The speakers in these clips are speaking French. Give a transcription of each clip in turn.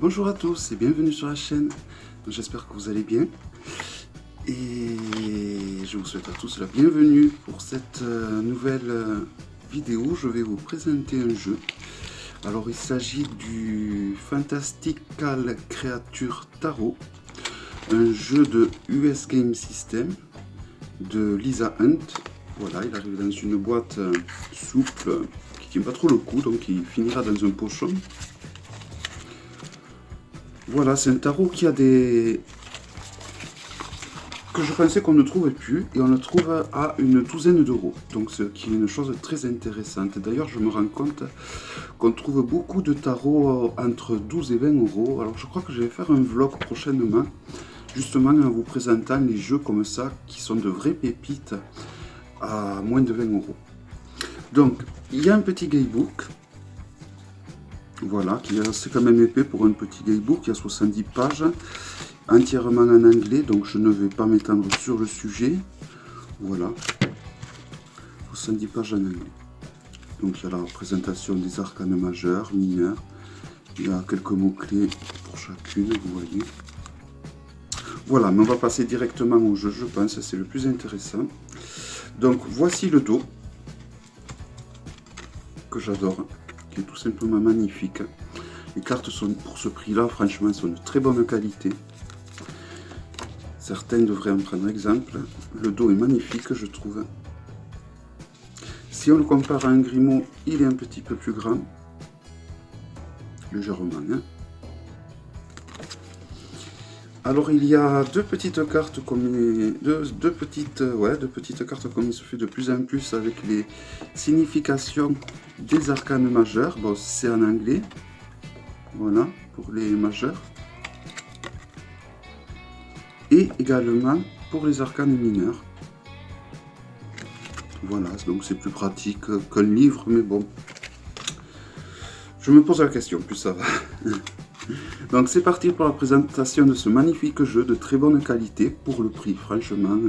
Bonjour à tous et bienvenue sur la chaîne. J'espère que vous allez bien et je vous souhaite à tous la bienvenue pour cette nouvelle vidéo. Je vais vous présenter un jeu. Alors il s'agit du Fantastical Creature Tarot, un jeu de US Game System de Lisa Hunt. Voilà, il arrive dans une boîte souple qui tient pas trop le coup, donc il finira dans un pochon. Voilà, c'est un tarot qui a des... que je pensais qu'on ne trouvait plus, et on le trouve à une douzaine d'euros. Donc ce qui est une chose très intéressante. D'ailleurs, je me rends compte qu'on trouve beaucoup de tarots entre 12 et 20 euros. Alors je crois que je vais faire un vlog prochainement, justement en vous présentant les jeux comme ça, qui sont de vraies pépites à moins de 20 euros. Donc, il y a un petit guidebook. Voilà, qui est assez quand même épais pour un petit guidebook, il y a 70 pages, entièrement en anglais, donc je ne vais pas m'étendre sur le sujet. Voilà, 70 pages en anglais. Donc il y a la présentation des arcanes majeurs, mineurs, il y a quelques mots-clés pour chacune, vous voyez. Voilà, mais on va passer directement au jeu, je pense, c'est le plus intéressant. Donc voici le dos, que j'adore, qui est tout simplement magnifique. Les cartes sont, pour ce prix-là, franchement, sont de très bonne qualité. Certains devraient en prendre exemple. Le dos est magnifique, je trouve. Si on le compare à un Grimaud, il est un petit peu plus grand. Légèrement, hein. Alors, il y a deux petites cartes comme deux petites cartes comme il se fait de plus en plus avec les significations des arcanes majeurs. Bon, c'est en anglais. Voilà, pour les majeurs. Et également pour les arcanes mineurs. Voilà, donc c'est plus pratique qu'un livre, mais bon. Je me pose la question, plus ça va. Donc c'est parti pour la présentation de ce magnifique jeu de très bonne qualité pour le prix, franchement.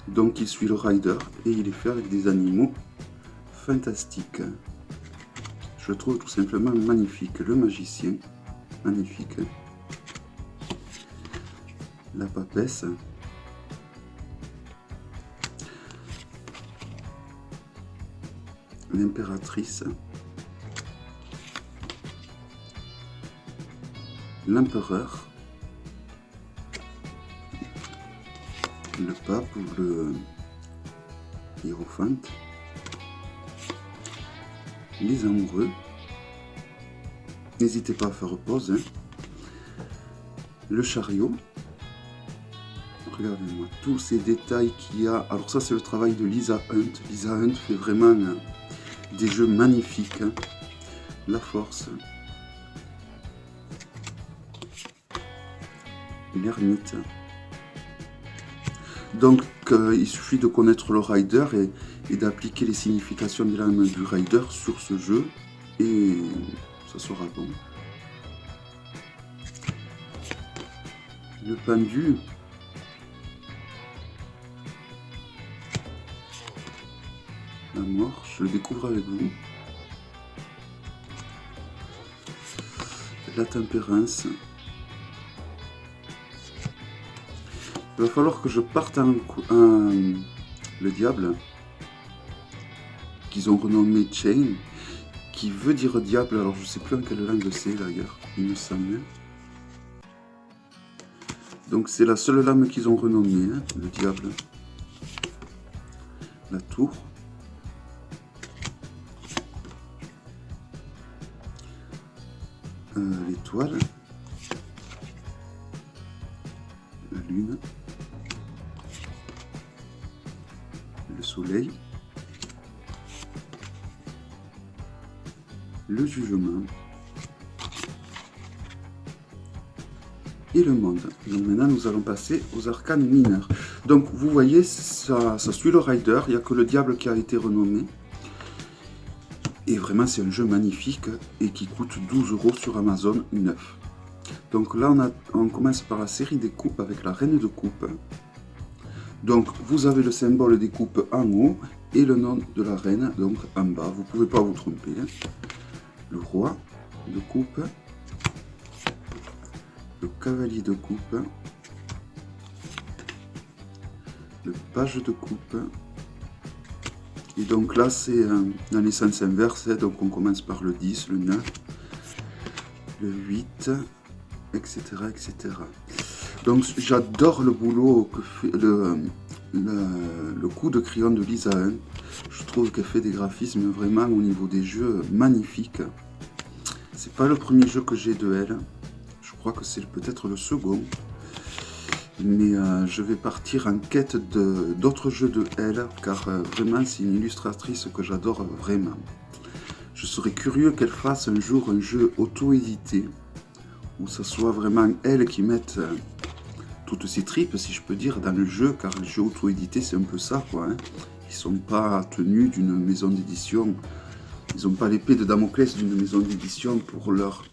Donc il suit le rider et il est fait avec des animaux fantastiques. Je le trouve tout simplement magnifique. Le magicien, magnifique. La papesse. L'impératrice. L'empereur. Le pape ou le hiérophante. Les amoureux. N'hésitez pas à faire pause. Hein. Le chariot. Regardez-moi tous ces détails qu'il y a. Alors ça c'est le travail de Lisa Hunt. Lisa Hunt fait vraiment des jeux magnifiques. Hein. La force. L'ermite. Donc il suffit de connaître le rider et d'appliquer les significations de l'âme du rider sur ce jeu et ça sera bon. Le pendu. La mort, je le découvre avec vous. La tempérance. Il va falloir que je parte le diable, qu'ils ont renommé Chain, qui veut dire diable, alors je sais plus en quelle langue c'est d'ailleurs, il me semble. Donc c'est la seule lame qu'ils ont renommée, hein, le diable. La tour. L'étoile. La lune. Le soleil. Le jugement. Et le monde. Donc maintenant nous allons passer aux arcanes mineurs. Donc vous voyez, ça suit le rider, il n'y a que le diable qui a été renommé. Et vraiment c'est un jeu magnifique et qui coûte 12 € sur Amazon neuf. Donc là on commence par la série des coupes avec la reine de coupe. Donc vous avez le symbole des coupes en haut et le nom de la reine donc en bas. Vous ne pouvez pas vous tromper. Le roi de coupe, le cavalier de coupe, le page de coupe. Et donc là, c'est dans les sens inverses, donc on commence par le 10, le 9, le 8, etc. etc. Donc j'adore le boulot que fait le coup de crayon de Lisa Hunt. Je trouve qu'elle fait des graphismes vraiment au niveau des jeux magnifiques. C'est pas le premier jeu que j'ai de elle. Je crois que c'est peut-être le second. Mais je vais partir en quête d'autres jeux de elle, car vraiment c'est une illustratrice que j'adore vraiment. Je serais curieux qu'elle fasse un jour un jeu auto-édité, où ce soit vraiment elle qui mette toutes ses tripes, si je peux dire, dans le jeu, car les jeux auto-édités c'est un peu ça, quoi. Hein. Ils sont pas tenus d'une maison d'édition, ils n'ont pas l'épée de Damoclès d'une maison d'édition pour leur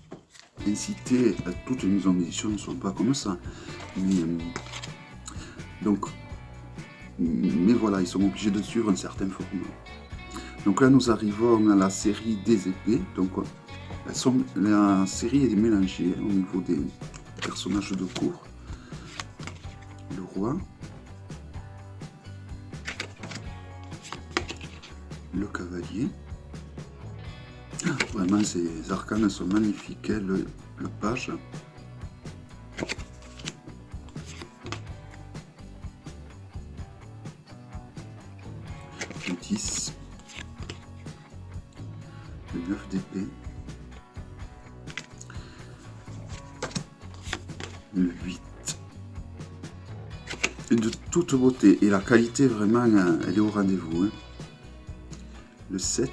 inciter à toutes les maisons d'édition ne sont pas comme ça. Mais voilà, ils sont obligés de suivre un certain format. Donc là, nous arrivons à la série des épées. Donc, la série est mélangée au niveau des personnages de cour. Le roi. Le cavalier. Vraiment, ces arcanes sont magnifiques. Hein, le page. Le 10. Le 9 d'épée. Le 8. Et de toute beauté. Et la qualité, vraiment, elle est au rendez-vous. Hein. Le 7.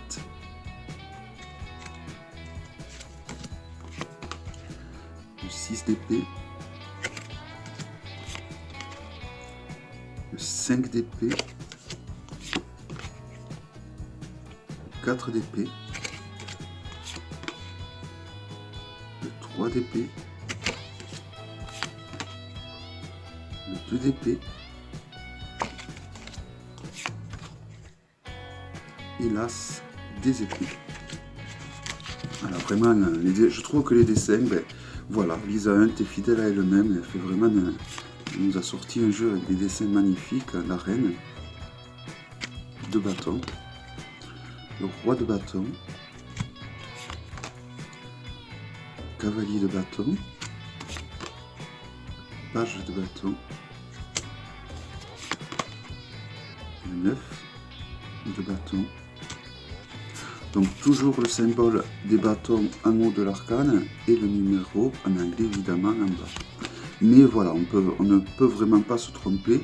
Le 6 d'épée. Le 5 d'épée. Le 4 d'épée. Le 3 d'épée. Le 2 d'épée. Et l'as des épées. Alors vraiment, je trouve que les dessins, ben, voilà, Lisa Hunt est fidèle à elle-même, elle fait vraiment, elle nous a sorti un jeu avec des dessins magnifiques, la reine de bâton, le roi de bâton, cavalier de bâton, page de bâton, le 9 de bâton. Donc toujours le symbole des bâtons en haut de l'arcane et le numéro en anglais évidemment en bas. Mais voilà, on ne peut vraiment pas se tromper.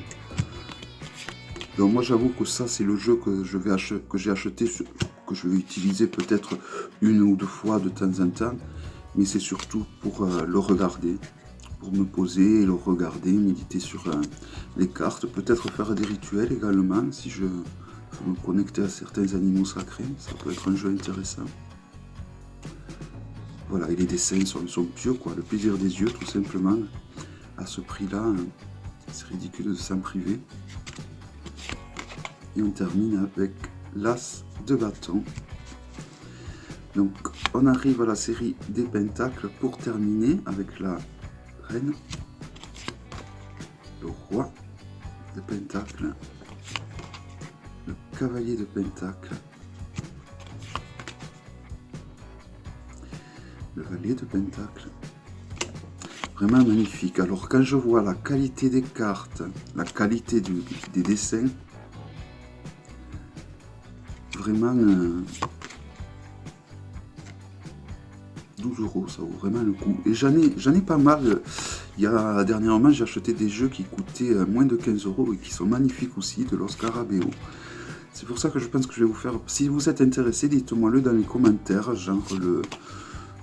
Donc moi j'avoue que ça c'est le jeu que j'ai acheté, que je vais utiliser peut-être une ou deux fois de temps en temps. Mais c'est surtout pour le regarder, pour me poser et le regarder, méditer sur les cartes, peut-être faire des rituels également si je me connecter à certains animaux sacrés, ça peut être un jeu intéressant. Voilà, et les dessins sont somptueux, quoi, le plaisir des yeux tout simplement. À ce prix-là, c'est ridicule de s'en priver. Et on termine avec l'as de bâton. Donc on arrive à la série des pentacles pour terminer avec la reine, le roi de pentacles, le cavalier de pentacle, le valet de pentacle. Vraiment magnifique. Alors quand je vois la qualité des cartes, la qualité des dessins, vraiment 12 €, ça vaut vraiment le coup. Et j'en ai pas mal. Dernièrement, j'ai acheté des jeux qui coûtaient moins de 15 € et qui sont magnifiques aussi, de Los Scarabeo. C'est pour ça que je pense que je vais vous faire... Si vous êtes intéressé, dites-moi-le dans les commentaires, genre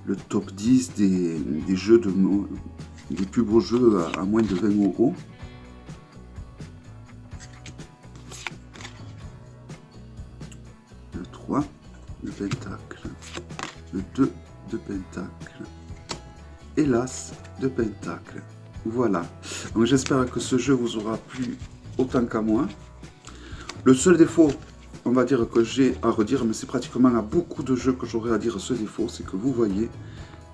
le top 10 des jeux des plus beaux jeux à moins de 20 €. Le 3 de pentacle, le 2 de pentacle et l'as de pentacle. Voilà, donc j'espère que ce jeu vous aura plu autant qu'à moi. Le seul défaut, on va dire, que j'ai à redire, mais c'est pratiquement à beaucoup de jeux que j'aurais à dire ce défaut, c'est que vous voyez,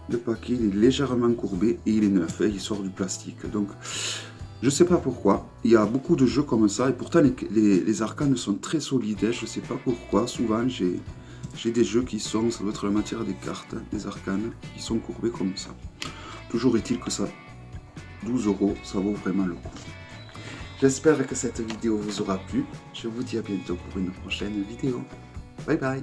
Le paquet il est légèrement courbé et il est neuf, hein, il sort du plastique. Donc je sais pas pourquoi, il y a beaucoup de jeux comme ça et pourtant les arcanes sont très solides, hein, je sais pas pourquoi. Souvent j'ai des jeux qui sont, ça doit être la matière des cartes, des arcanes, qui sont courbés comme ça. Toujours est-il que ça, 12 €, ça vaut vraiment le coup. J'espère que cette vidéo vous aura plu. Je vous dis à bientôt pour une prochaine vidéo. Bye bye.